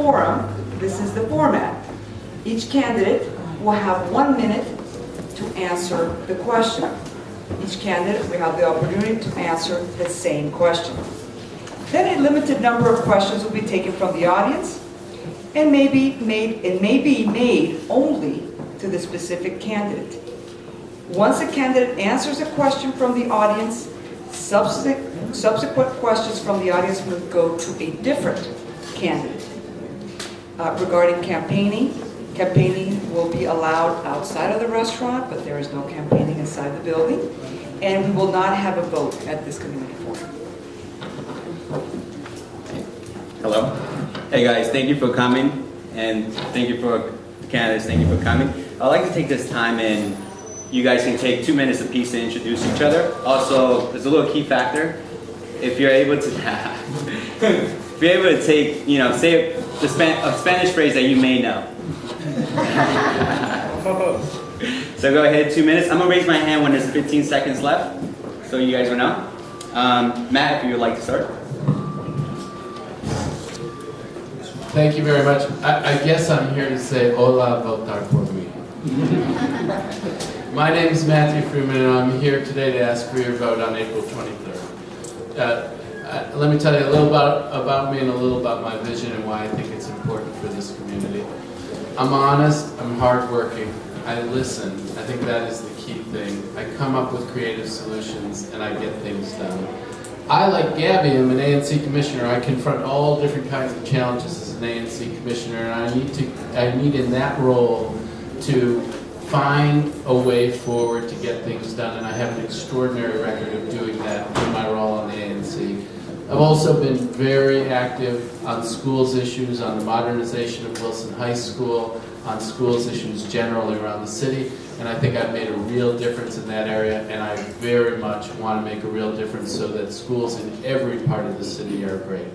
forum, this is the format. Each candidate will have 1 minute to answer the question. Each candidate will have the opportunity to answer the same question. Then a limited number of questions will be taken from the audience and may be made only to the specific candidate. Once a candidate answers a question from the audience, subsequent questions from the audience will go to a different candidate. Regarding campaigning will be allowed outside of the restaurant, but there is no campaigning inside the building. And we will not have a vote at this community forum. Hello. Hey guys, thank you for coming, and thank you for the candidates, thank you for coming. I'd like to take this time and you guys can take 2 minutes apiece to introduce each other. Also, there's a little key factor. If you're able to, if you're able to take, say a Spanish phrase that you may know. So go ahead, 2 minutes. I'm gonna raise my hand when there's 15 seconds left, so you guys will know. Matt, if you would like to start. Thank you very much. I guess I'm here to say hola, votar por mí. My name is Matthew Crewman, and I'm here today to ask for your vote on April 23rd. Let me tell you a little about me and a little about my vision and why I think it's important for this community. I'm honest, I'm hardworking, I listen. I think that is the key thing. I come up with creative solutions and I get things done. I, like Gabby, am an ANC commissioner. I confront all different kinds of challenges as an ANC commissioner, and I need in that role to find a way forward to get things done, and I have an extraordinary record of doing that in my role on the ANC. I've also been very active on schools issues, on the modernization of Wilson High School, on schools issues generally around the city, and I think I've made a real difference in that area, and I very much want to make a real difference so that schools in every part of the city are great.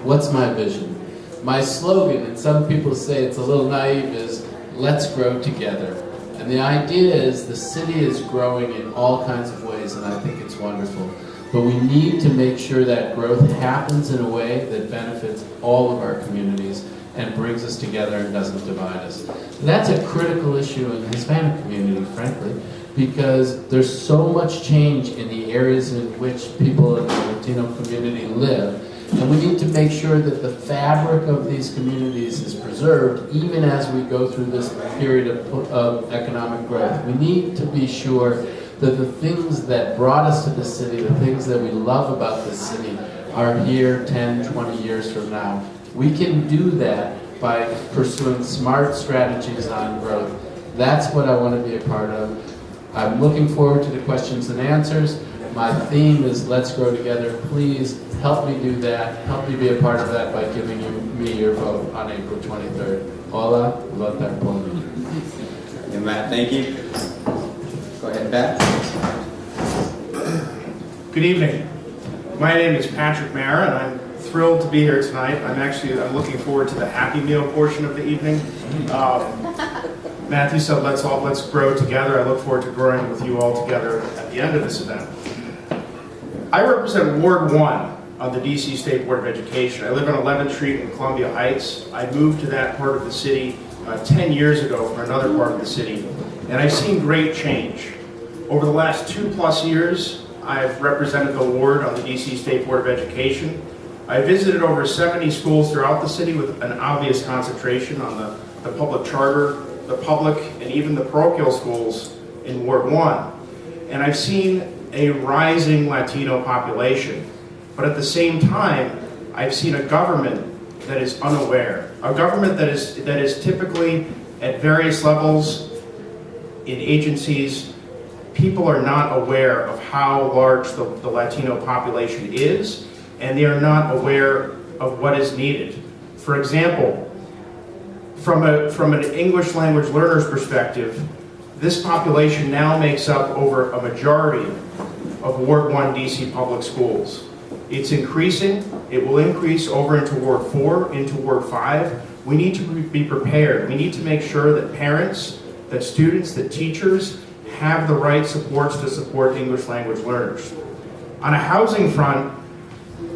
What's my vision? My slogan, and some people say it's a little naive, is let's grow together. And the idea is the city is growing in all kinds of ways, and I think it's wonderful. But we need to make sure that growth happens in a way that benefits all of our communities and brings us together and doesn't divide us. And that's a critical issue in the Hispanic community, frankly, because there's so much change in the areas in which people in the Latino community live. And we need to make sure that the fabric of these communities is preserved even as we go through this period of economic growth. We need to be sure that the things that brought us to this city, the things that we love about this city, are here 10, 20 years from now. We can do that by pursuing smart strategies on growth. That's what I want to be a part of. I'm looking forward to the questions and answers. My theme is let's grow together. Please help me do that. Help me be a part of that by giving me your vote on April 23rd. Hola, votar por mí. Hey, Matt, thank you. Go ahead, Pat. Good evening. My name is Patrick Mara, and I'm thrilled to be here tonight. I'm looking forward to the Happy Meal portion of the evening. Matthew said let's grow together. I look forward to growing with you all together at the end of this event. I represent Ward 1 on the DC State Board of Education. I live on 11th Street in Columbia Heights. I moved to that part of the city 10 years ago from another part of the city, and I've seen great change. Over the last 2+ years, I've represented the ward on the DC State Board of Education. I visited over 70 schools throughout the city with an obvious concentration on the public charter, the public, and even the parochial schools in Ward 1. And I've seen a rising Latino population. But at the same time, I've seen a government that is unaware. A government that is typically at various levels in agencies, people are not aware of how large the Latino population is, and they are not aware of what is needed. For example, from an English language learner's perspective, this population now makes up over a majority of Ward 1 DC public schools. It's increasing. It will increase over into Ward 4, into Ward 5. We need to be prepared. We need to make sure that parents, that students, that teachers have the right supports to support English language learners. On a housing front,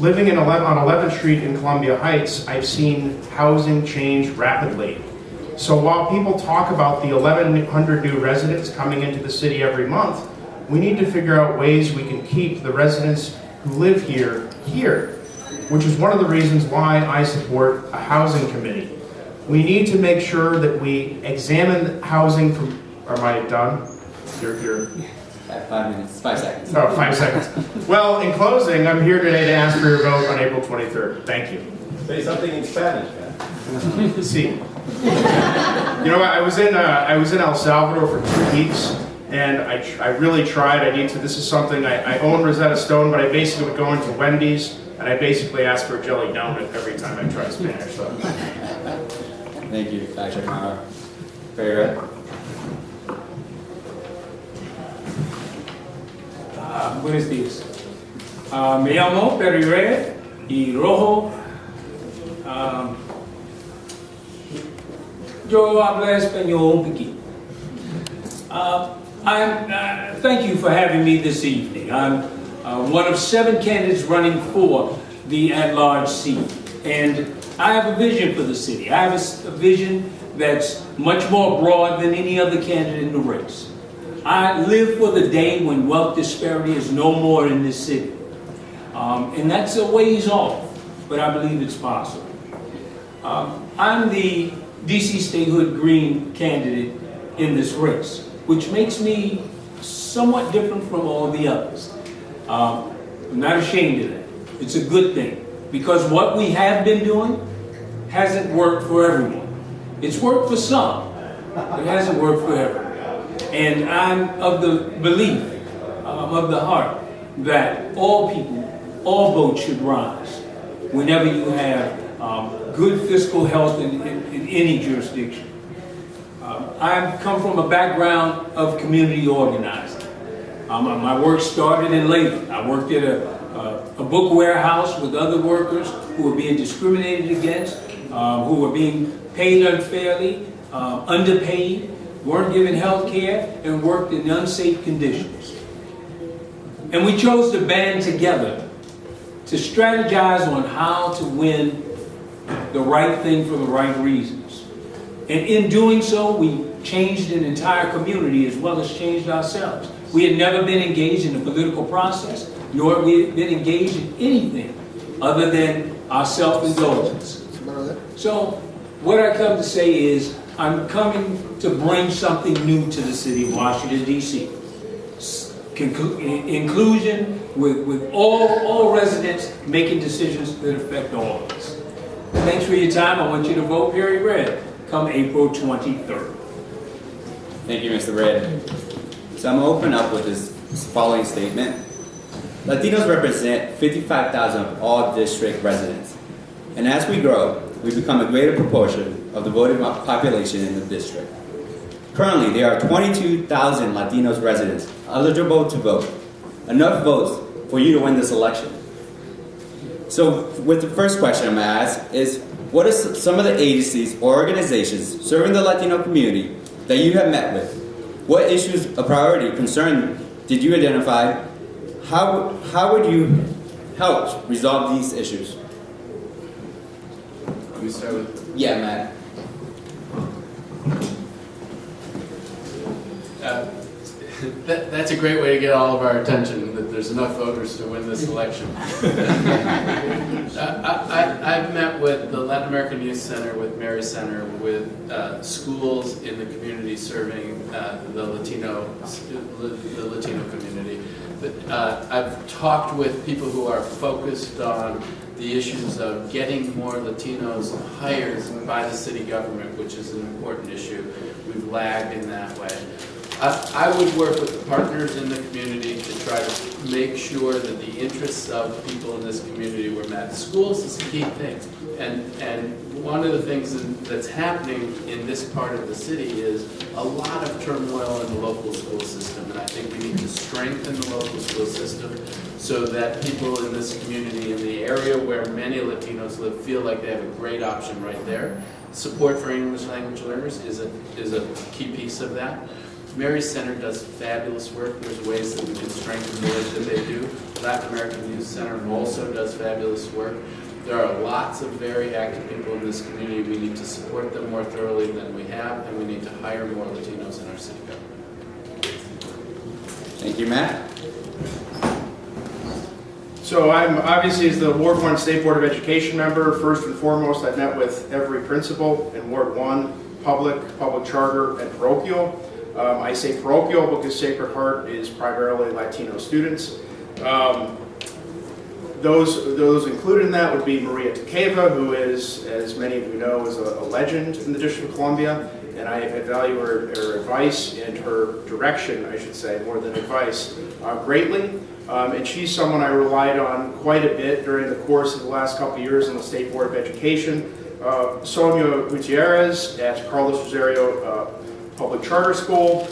living on 11th Street in Columbia Heights, I've seen housing change rapidly. So while people talk about the 1,100 new residents coming into the city every month, we need to figure out ways we can keep the residents who live here, which is one of the reasons why I support a housing committee. We need to make sure that we examine housing from, am I done? You're 5 minutes, 5 seconds. Oh, 5 seconds. Well, in closing, I'm here today to ask for your vote on April 23rd. Thank you. Say something in Spanish, man. See, you know what? I was in El Salvador for 2 weeks, and I really tried. This is something I own Rosetta Stone, but I basically would go into Wendy's and I basically ask for a jelly donut every time I try Spanish. So. Thank you, Dr. Mara. Very good. Buenos días. Me llamo Red y Rojo. Yo hablo español un poquito. Thank you for having me this evening. I'm one of 7 candidates running for the at-large seat. And I have a vision for the city. I have a vision that's much more broad than any other candidate in the race. I live for the day when wealth disparity is no more in this city. And that's a ways off, but I believe it's possible. I'm the DC Statehood Green candidate in this race, which makes me somewhat different from all the others. I'm not ashamed of that. It's a good thing, because what we have been doing hasn't worked for everyone. It's worked for some, but it hasn't worked for everyone. And I'm of the belief, of the heart, that all people, all boats should rise whenever you have good fiscal health in any jurisdiction. I come from a background of community organizing. My work started in labor. I worked at a book warehouse with other workers who were being discriminated against, who were being paid unfairly, underpaid, weren't given health care, and worked in unsafe conditions. And we chose to band together to strategize on how to win the right thing for the right reasons. And in doing so, we changed an entire community as well as changed ourselves. We had never been engaged in the political process, nor had we been engaged in anything other than our self-indulgence. So what I come to say is, I'm coming to bring something new to the city of Washington, D.C. Inclusion with all residents making decisions that affect all of us. Thanks for your time. I want you to vote Perry Red come April 23rd. Thank you, Mr. Red. So I'm going to open up with this following statement. Latinos represent 55,000 of all district residents. And as we grow, we become a greater proportion of the voting population in the district. Currently, there are 22,000 Latinos residents eligible to vote. Enough votes for you to win this election. So with the first question I'm going to ask is, what are some of the agencies or organizations serving the Latino community that you have met with? What issues of priority concern did you identify? How would you help resolve these issues? Let me start with... Yeah, Matt. That's a great way to get all of our attention, that there's enough voters to win this election. I've met with the Latin American Youth Center, with Mary Center, with schools in the community serving the Latino community. I've talked with people who are focused on the issues of getting more Latinos hired by the city government, which is an important issue. We've lagged in that way. I would work with the partners in the community to try to make sure that the interests of people in this community were met. Schools is a key thing. And one of the things that's happening in this part of the city is a lot of turmoil in the local school system. And I think we need to strengthen the local school system so that people in this community, in the area where many Latinos live, feel like they have a great option right there. Support for English language learners is a key piece of that. Mary Center does fabulous work. There's ways that we can strengthen the work that they do. Latin American Youth Center also does fabulous work. There are lots of very active people in this community. We need to support them more thoroughly than we have, and we need to hire more Latinos in our city government. Thank you, Matt. So I'm obviously, as the Ward 1 State Board of Education member, first and foremost, I've met with every principal in Ward 1, public charter, and parochial. I say parochial because Sacred Heart is primarily Latino students. Those included in that would be Maria Takeva, who is, as many of you know, is a legend in the District of Columbia, and I value her advice and her direction, I should say, more than advice, greatly. And she's someone I relied on quite a bit during the course of the last couple of years in the State Board of Education. Sonia Gutierrez at Carlos Rosario Public Charter School.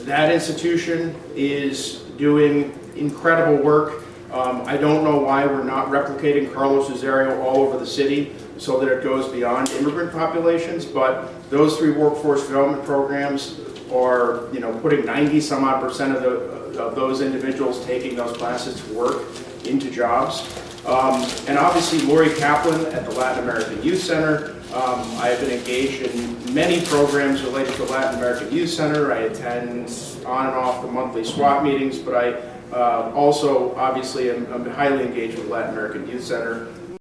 That institution is doing incredible work. I don't know why we're not replicating Carlos Rosario all over the city so that it goes beyond immigrant populations, but those 3 workforce development programs are, putting 90-some-odd% of those individuals taking those classes to work into jobs. And obviously Lori Kaplan at the Latin American Youth Center. I have been engaged in many programs related to Latin American Youth Center. I attend on and off the monthly SWAT meetings, but I also obviously am highly engaged with Latin American Youth Center.